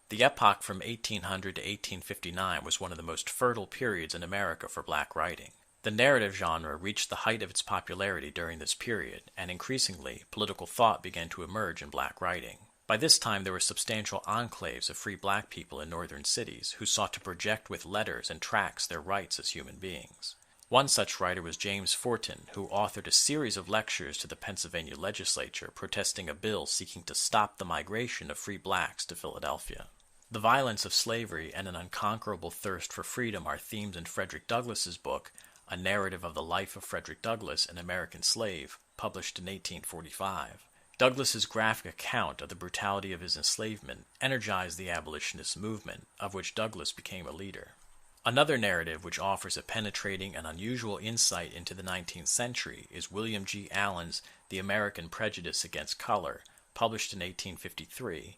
The epoch from 1800 to 1859 was one of the most fertile periods in America for black writing. The narrative genre reached the height of its popularity during this period, and increasingly, political thought began to emerge in black writing. By this time, there were substantial enclaves of free black people in northern cities who sought to project with letters and tracts their rights as human beings. One such writer was James Forten, who authored a series of lectures to the Pennsylvania legislature protesting a bill seeking to stop the migration of free blacks to Philadelphia. The violence of slavery and an unconquerable thirst for freedom are themes in Frederick Douglass's book, A Narrative of the Life of Frederick Douglass, an American Slave, published in 1845. Douglass's graphic account of the brutality of his enslavement energized the abolitionist movement, of which Douglass became a leader. Another narrative which offers a penetrating and unusual insight into the 19th century is William G. Allen's The American Prejudice Against Color, published in 1853,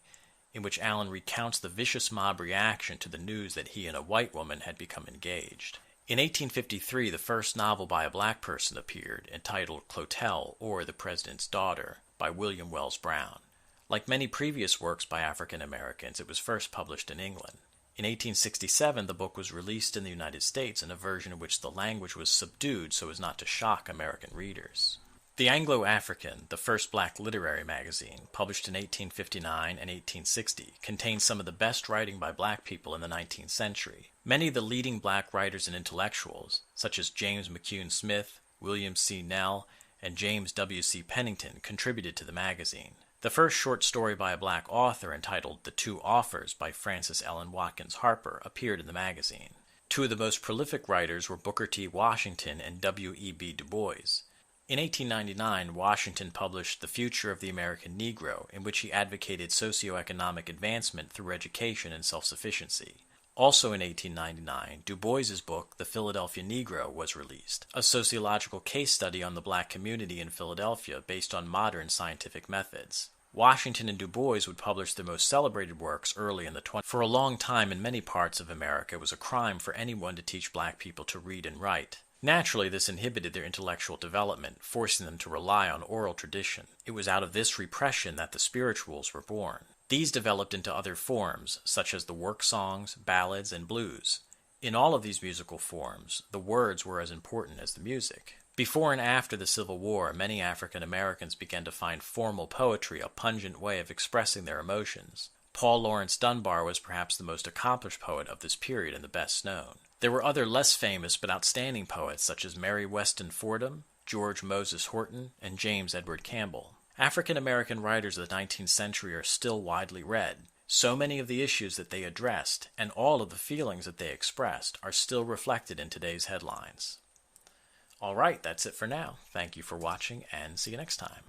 in which Allen recounts the vicious mob reaction to the news that he and a white woman had become engaged. In 1853, the first novel by a black person appeared, entitled Clotel, or The President's Daughter, by William Wells Brown. Like many previous works by African Americans, it was first published in England. In 1867, the book was released in the United States in a version in which the language was subdued so as not to shock American readers. The Anglo-African, the first black literary magazine, published in 1859 and 1860, contains some of the best writing by black people in the 19th century. Many of the leading black writers and intellectuals, such as James McCune Smith, William C. Nell, and James W. C. Pennington, contributed to the magazine. The first short story by a black author, entitled The Two Offers by Frances Ellen Watkins Harper, appeared in the magazine. Two of the most prolific writers were Booker T. Washington and W.E.B. Du Bois. In 1899, Washington published The Future of the American Negro, in which he advocated socioeconomic advancement through education and self-sufficiency. Also in 1899, Du Bois's book, The Philadelphia Negro, was released, a sociological case study on the black community in Philadelphia based on modern scientific methods. Washington and Du Bois would publish their most celebrated works early in the 20s. For a long time in many parts of America, it was a crime for anyone to teach black people to read and write. Naturally, this inhibited their intellectual development, forcing them to rely on oral tradition. It was out of this repression that the spirituals were born. These developed into other forms, such as the work songs, ballads, and blues. In all of these musical forms, the words were as important as the music. Before and after the Civil War, many African Americans began to find formal poetry a pungent way of expressing their emotions. Paul Laurence Dunbar was perhaps the most accomplished poet of this period and the best known. There were other less famous but outstanding poets such as Mary Weston Fordham, George Moses Horton, and James Edward Campbell. African American writers of the 19th century are still widely read. So many of the issues that they addressed, and all of the feelings that they expressed, are still reflected in today's headlines. All right, that's it for now. Thank you for watching, and see you next time.